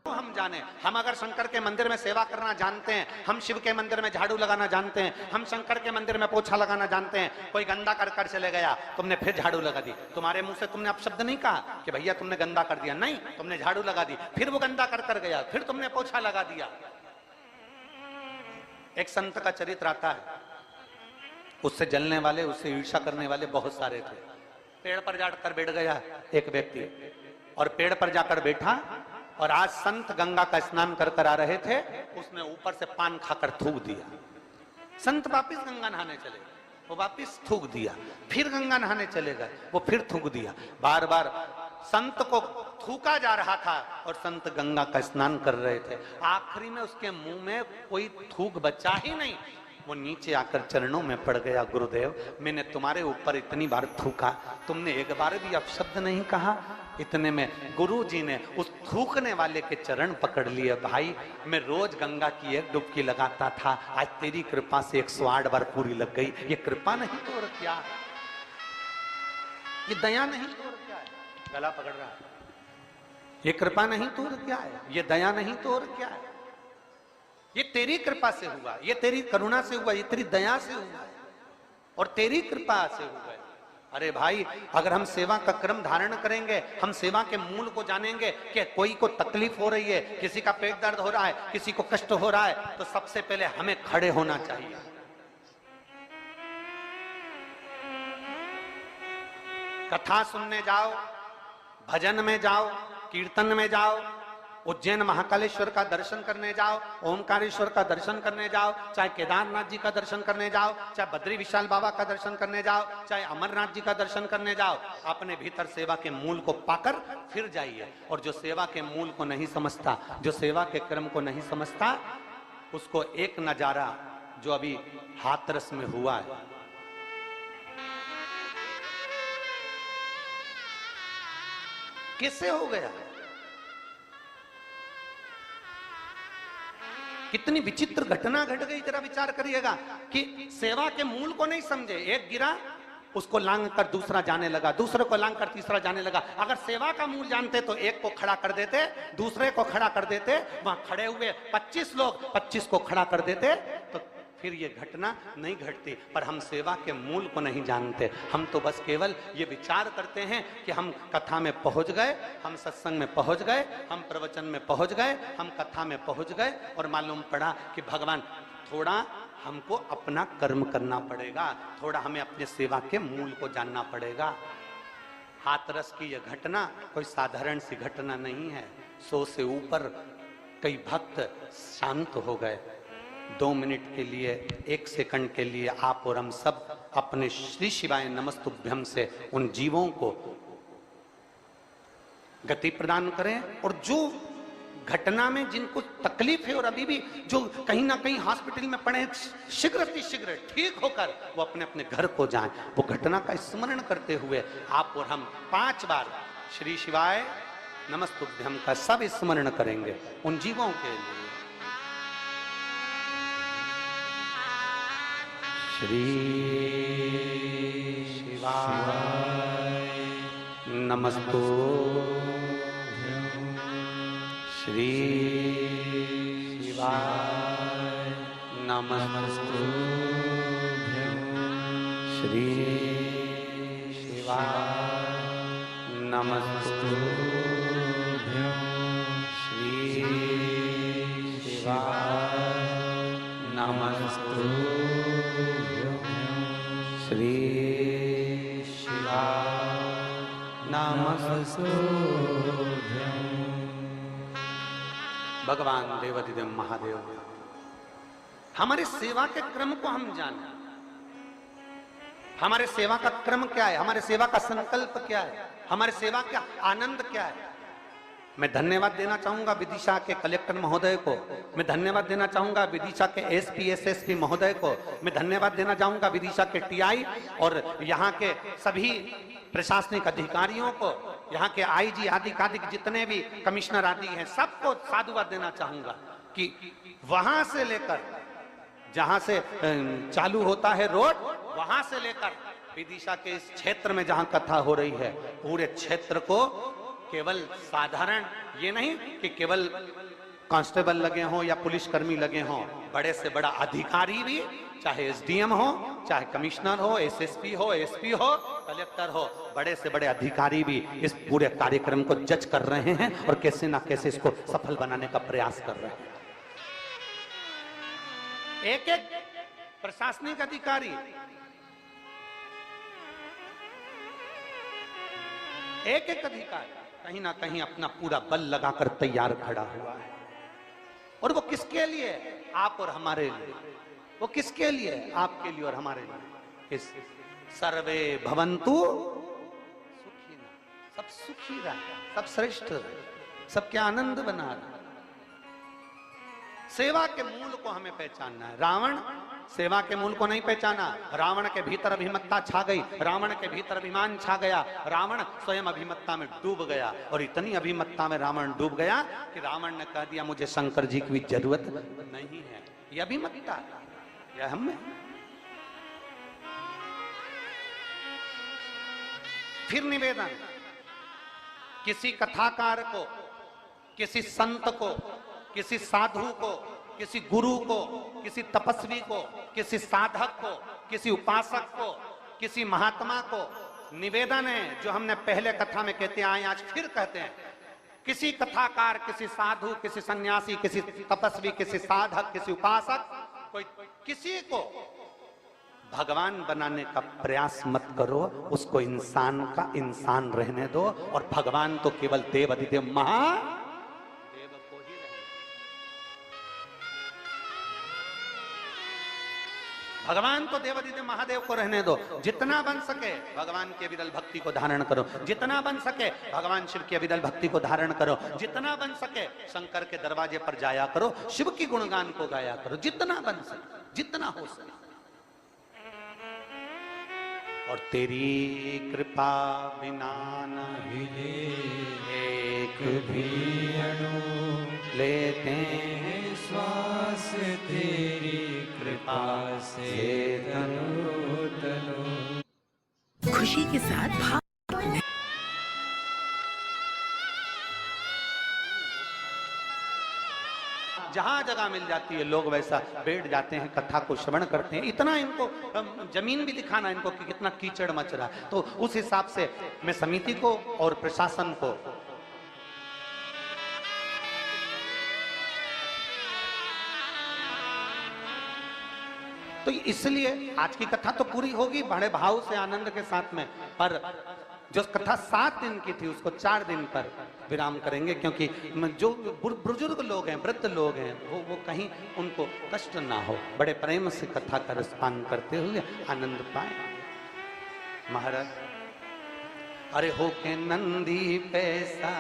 हम जाने। हम अगर शंकर के मंदिर में सेवा करना जानते हैं, हम शिव के मंदिर में झाड़ू लगाना जानते हैं, हम शंकर के मंदिर में पोछा लगाना जानते हैं, कोई गंदा कर चले गया, तुमने फिर झाड़ू लगा दी, तुम्हारे मुंह से तुमने अपशब्द नहीं कहा कि भैया तुमने गंदा कर दिया, नहीं, तुमने झाड़ू लगा दी, फिर वो गंदा कर गया, फिर तुमने पोछा लगा दिया। एक संत का चरित्र आता है, उससे जलने वाले, उससे ईर्ष्या करने वाले बहुत सारे थे। पेड़ पर जाकर बैठ गया एक व्यक्ति, और पेड़ पर जाकर बैठा, और आज संत गंगा का स्नान कर आ रहे थे, उसने ऊपर से पान खाकर थूक दिया। संत वापिस गंगा नहाने चले, वो वापिस थूक दिया, फिर गंगा नहाने चले गए, वो फिर थूक दिया। बार बार संत को थूका जा रहा था और संत गंगा का स्नान कर रहे थे। आखिरी में उसके मुंह में कोई थूक बचा ही नहीं, वो नीचे आकर चरणों में पड़ गया, गुरुदेव मैंने तुम्हारे ऊपर इतनी बार थूका, तुमने एक बार भी अपशब्द नहीं कहा। इतने में गुरु जी ने उस थूकने वाले के चरण पकड़ लिए। भाई मैं रोज गंगा की एक डुबकी लगाता था, आज तेरी कृपा से 108 बार पूरी लग गई। ये कृपा नहीं तो और क्या, ये दया नहीं तो और क्या है। गला पकड़ रहा है, ये कृपा नहीं तो और क्या है, ये दया नहीं तो और क्या है। ये तेरी कृपा से हुआ, ये तेरी करुणा से हुआ, ये तेरी दया से हुआ और तेरी कृपा से हुआ। अरे भाई अगर हम सेवा का क्रम धारण करेंगे, हम सेवा के मूल को जानेंगे कि कोई को तकलीफ हो रही है, किसी का पेट दर्द हो रहा है, किसी को कष्ट हो रहा है, तो सबसे पहले हमें खड़े होना चाहिए। कथा सुनने जाओ, भजन में जाओ, कीर्तन में जाओ, उज्जैन महाकालेश्वर का दर्शन करने जाओ, ओमकारेश्वर का दर्शन करने जाओ, चाहे केदारनाथ जी का दर्शन करने जाओ, चाहे बद्री विशाल बाबा का दर्शन करने जाओ, चाहे अमरनाथ जी का दर्शन करने जाओ, अपने भीतर सेवा के मूल को पाकर फिर जाइए। और जो सेवा के मूल को नहीं समझता, जो सेवा के क्रम को नहीं समझता, उसको एक नजारा जो अभी हाथरस में हुआ है, कैसे हो गया, कितनी विचित्र घटना घट गई। जरा विचार करिएगा कि सेवा के मूल को नहीं समझे, एक गिरा उसको लांग कर दूसरा जाने लगा, दूसरे को लांग कर तीसरा जाने लगा। अगर सेवा का मूल जानते तो एक को खड़ा कर देते, दूसरे को खड़ा कर देते, वहां खड़े हुए 25 लोग 25 को खड़ा कर देते, तो फिर ये घटना नहीं घटती। पर हम सेवा के मूल को नहीं जानते, हम तो बस केवल ये विचार करते हैं कि हम कथा में पहुंच गए, हम सत्संग में पहुंच गए, हम प्रवचन में पहुंच गए, हम कथा में पहुंच गए, और मालूम पड़ा कि भगवान थोड़ा हमको अपना कर्म करना पड़ेगा, थोड़ा हमें अपने सेवा के मूल को जानना पड़ेगा। हाथरस की यह घटना कोई साधारण सी घटना नहीं है। 100 से ऊपर कई भक्त शांत हो गए। 2 मिनट के लिए, 1 सेकंड के लिए आप और हम सब अपने श्री शिवाय नमस्तुभ्यम से उन जीवों को गति प्रदान करें, और जो घटना में जिनको तकलीफ है और अभी भी जो कहीं ना कहीं हॉस्पिटल में पड़े, शीघ्र से शीघ्र ठीक होकर वो अपने अपने घर को जाएं। वो घटना का स्मरण करते हुए आप और हम 5 बार श्री शिवाय नमस्तुभ्यम का सब स्मरण करेंगे उन जीवों के लिए। श्री शिवाय नमस्तुभ्यं, श्री शिवाय नमस्तुभ्यं, श्री शिवाय नमस्तुभ्यं, श्री शिवाय नमस्तुभ्यं, श्री शिवाय नमस्तुभ्यं। भगवान देवाधिदेव महादेव, हमारे सेवा के क्रम को हम जानें। हमारे सेवा का क्रम क्या है, हमारे सेवा का संकल्प क्या है, हमारे सेवा का आनंद क्या है। मैं धन्यवाद देना चाहूंगा विदिशा के कलेक्टर महोदय को, मैं धन्यवाद देना चाहूंगा विदिशा के एसपी एसएसपी महोदय को, मैं धन्यवाद देना चाहूंगा विदिशा के टीआई और यहाँ के सभी प्रशासनिक अधिकारियों को, यहाँ के आईजी आदि जितने भी कमिश्नर आदि हैं, सबको साधुवाद देना चाहूंगा कि वहां से लेकर जहां से चालू होता है रोड, वहां से लेकर विदिशा के इस क्षेत्र में जहां कथा हो रही है, पूरे क्षेत्र को केवल साधारण ये नहीं कि केवल कांस्टेबल लगे हों या पुलिस कर्मी लगे हों, बड़े से बड़ा अधिकारी भी, चाहे एसडीएम हो, चाहे कमिश्नर हो, एसएसपी हो, एसपी हो, कलेक्टर हो, बड़े से बड़े अधिकारी भी इस पूरे कार्यक्रम को जज कर रहे हैं और कैसे ना कैसे इसको सफल बनाने का प्रयास कर रहे हैं। एक एक प्रशासनिक अधिकारी एक एक अधिकारी कहीं ना कहीं अपना पूरा बल लगाकर तैयार खड़ा हुआ है। और वो किसके लिए? आप और हमारे लिए। वो किसके लिए? आपके लिए और हमारे लिए। इस सर्वे भवन्तु सुखिनः, सब सुखी रहे, सब श्रेष्ठ रहे, सबके आनंद बना रहे। सेवा के मूल को हमें पहचानना है। रावण सेवा के मूल को नहीं पहचाना। रावण के भीतर अभिमत्ता छा गई, रावण के भीतर अभिमान छा गया, रावण स्वयं अभिमत्ता में डूब गया। और इतनी अभिमत्ता में रावण डूब गया कि रावण ने कह दिया मुझे शंकर जी की भी जरूरत नहीं है। यह अभिमत्ता, यह हम में। फिर निवेदन, किसी कथाकार को, किसी संत को, किसी साधु को, किसी गुरु को, किसी तपस्वी को, किसी साधक को, किसी उपासक को, किसी महात्मा को निवेदन है, जो हमने पहले कथा में कहते आए आज फिर कहते हैं, किसी कथाकार, किसी साधु, किसी सन्यासी, किसी तपस्वी, किसी साधक, किसी उपासक, कोई किसी को भगवान बनाने का प्रयास मत करो। उसको इंसान का इंसान रहने दो। और भगवान तो केवल देव अधिदेव महादेव को ही रहने। भगवान तो देव अधिदेव महादेव को रहने दो। जितना बन सके भगवान की अविरल भक्ति को धारण करो। जितना बन सके भगवान शिव की अविरल भक्ति को धारण करो। जितना बन सके शंकर के दरवाजे पर जाया करो, शिव की गुणगान को गाया करो। जितना बन सके, जितना हो सके। और तेरी कृपा बिना नहीं एक भी अणु लेते हैं श्वास, तेरी कृपा से तनु तनु। खुशी के साथ भाग जहां जगह मिल जाती है लोग वैसा बैठ जाते हैं, कथा को श्रवण करते हैं। इतना इनको जमीन भी दिखाना इनको कि कितना कीचड़ मच रहा है। तो उस हिसाब से मैं समिति को और प्रशासन को तो इसलिए आज की कथा तो पूरी होगी बड़े भाव से, आनंद के साथ में, पर जो कथा 7 दिन की थी उसको 4 दिन पर विराम करेंगे, क्योंकि जो बुजुर्ग लोग हैं, वृद्ध लोग हैं, वो कहीं उनको कष्ट ना हो, बड़े प्रेम से कथा का रसपान करते हुए आनंद पाए। महाराज, अरे हो के नंदी पैसा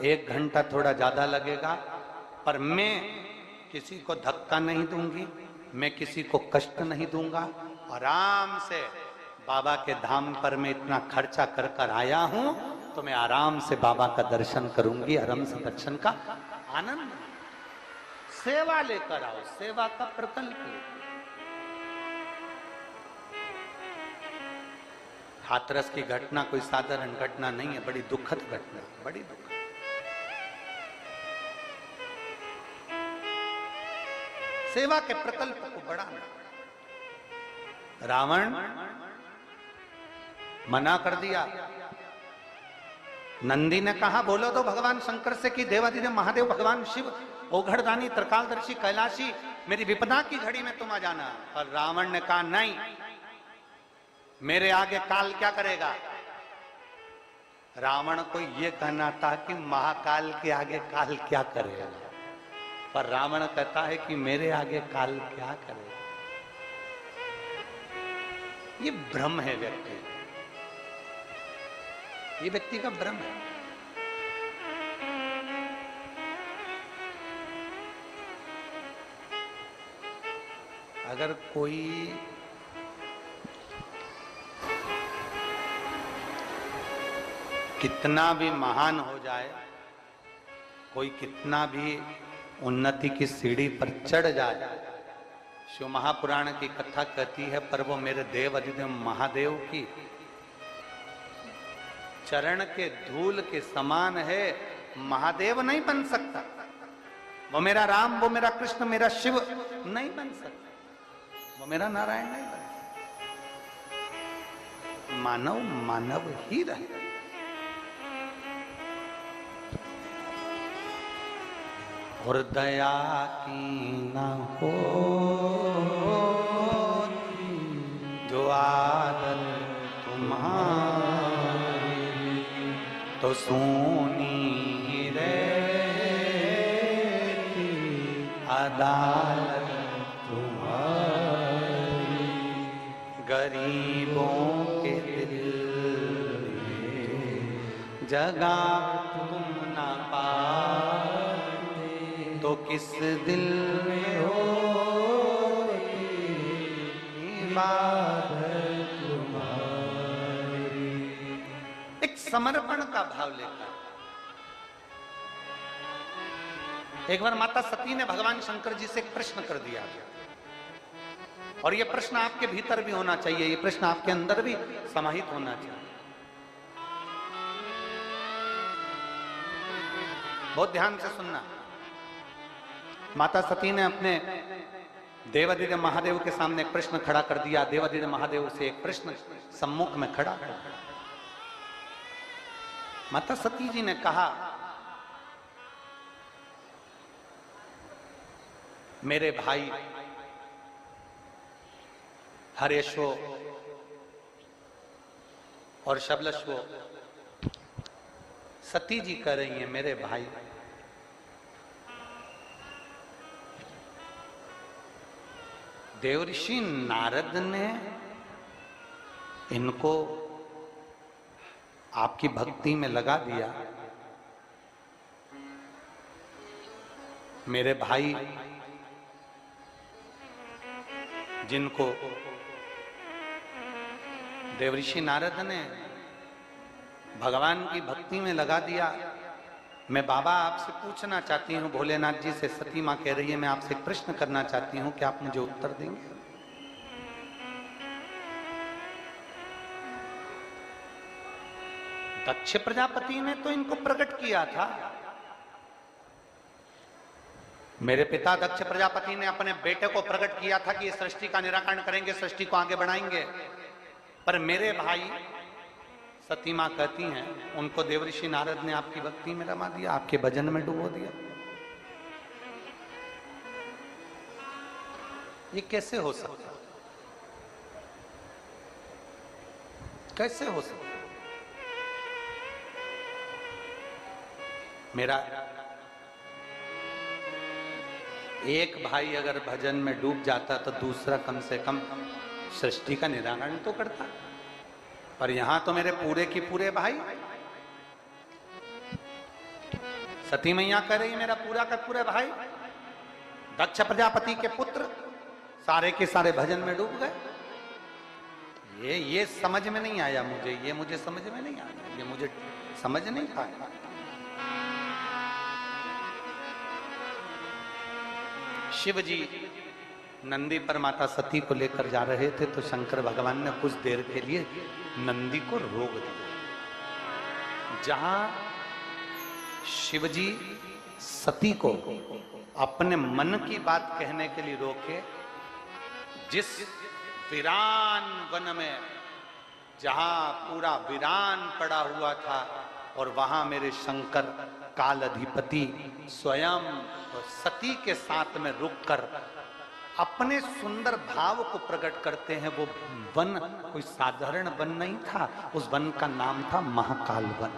1 घंटा थोड़ा ज्यादा लगेगा, पर मैं किसी को धक्का नहीं दूंगी, मैं किसी को कष्ट नहीं दूंगा। आराम से बाबा के धाम पर मैं इतना खर्चा कर कर आया हूं, तो मैं आराम से बाबा का दर्शन करूंगी, आराम से दर्शन का आनंद। सेवा लेकर आओ, सेवा का प्रकल्प ले। हाथरस की घटना कोई साधारण घटना नहीं है, बड़ी दुखद घटना, बड़ी दुखद। सेवा के प्रकल्प को बढ़ाना। रावण मना कर दिया। नंदी ने कहा बोलो तो भगवान शंकर से कि देवाधिदेव महादेव भगवान शिव ओघड़दानी त्रिकालदर्शी कैलाशी मेरी विपदा की घड़ी में तुम आ जाना। और रावण ने कहा नहीं, मेरे आगे काल क्या करेगा। रावण को यह कहना था कि महाकाल के आगे काल क्या करेगा, पर रावण कहता है कि मेरे आगे काल क्या करेगा। ये भ्रम है व्यक्ति, ये व्यक्ति का भ्रम है। अगर कोई कितना भी महान हो जाए, कोई कितना भी उन्नति की सीढ़ी पर चढ़ जाए, शिव महापुराण की कथा कहती है, पर वो मेरे देव अधिदेव महादेव की चरण के धूल के समान है, महादेव नहीं बन सकता। वो मेरा राम, वो मेरा कृष्ण, मेरा शिव नहीं बन सकता, वो मेरा नारायण नहीं बन सकता। मानव मानव ही रहे। और दया की न हो जो आदत तुम्हारी, तो सुनी रहती अदालत तुम्हारी। गरीबों के दिल में जगह तुम ना पाते, तो किस दिल में होती इबादत तुम्हारी। एक समर्पण का भाव लेकर एक बार माता सती ने भगवान शंकर जी से एक प्रश्न कर दिया, और यह प्रश्न आपके भीतर भी होना चाहिए, ये प्रश्न आपके अंदर भी समाहित होना चाहिए। बहुत ध्यान से सुनना। माता सती ने अपने देवादिदेव महादेव के सामने एक प्रश्न खड़ा कर दिया। देवादिदेव महादेव से एक प्रश्न सम्मुख में खड़ा कर दिया। माता सती जी ने कहा, मेरे भाई हरेशो और शबलशो, सती जी कह रही हैं मेरे भाई, देवऋषि नारद ने इनको आपकी भक्ति में लगा दिया। मेरे भाई जिनको देवऋषि नारद ने भगवान की भक्ति में लगा दिया, मैं बाबा आपसे पूछना चाहती हूँ, भोलेनाथ जी से सती माँ कह रही है, मैं आपसे एक प्रश्न करना चाहती हूँ, क्या आप मुझे उत्तर देंगे? दक्ष प्रजापति ने तो इनको प्रकट किया था। मेरे पिता दक्ष प्रजापति ने अपने बेटे को प्रकट किया था कि ये सृष्टि का निराकरण करेंगे, सृष्टि को आगे बढ़ाएंगे। पर मेरे भाई सती मां कहती हैं, उनको देवऋषि नारद ने आपकी भक्ति में रमा दिया, आपके भजन में डुबो दिया। ये कैसे हो सकता? कैसे हो सकता? मेरा एक भाई अगर भजन में डूब जाता तो दूसरा कम से कम सृष्टि का निराकरण तो करता, पर यहां तो मेरे पूरे की पूरे भाई। सती मैया कह रही मेरा पूरा का पूरे भाई दक्ष प्रजापति के पुत्र सारे के सारे भजन में डूब गए। ये समझ में नहीं आया मुझे, ये मुझे समझ में नहीं आया, ये मुझे समझ नहीं पाया। शिव जी नंदी पर माता सती को लेकर जा रहे थे तो शंकर भगवान ने कुछ देर के लिए नंदी को रोक दिया। जहां शिव जी सती को अपने मन की बात कहने के लिए रोके, जिस वीरान वन में जहां पूरा वीरान पड़ा हुआ था, और वहां मेरे शंकर काल अधिपति स्वयं सती के साथ में रुककर अपने सुंदर भाव को प्रकट करते हैं। वो वन कोई साधारण वन नहीं था, उस वन का नाम था महाकाल वन।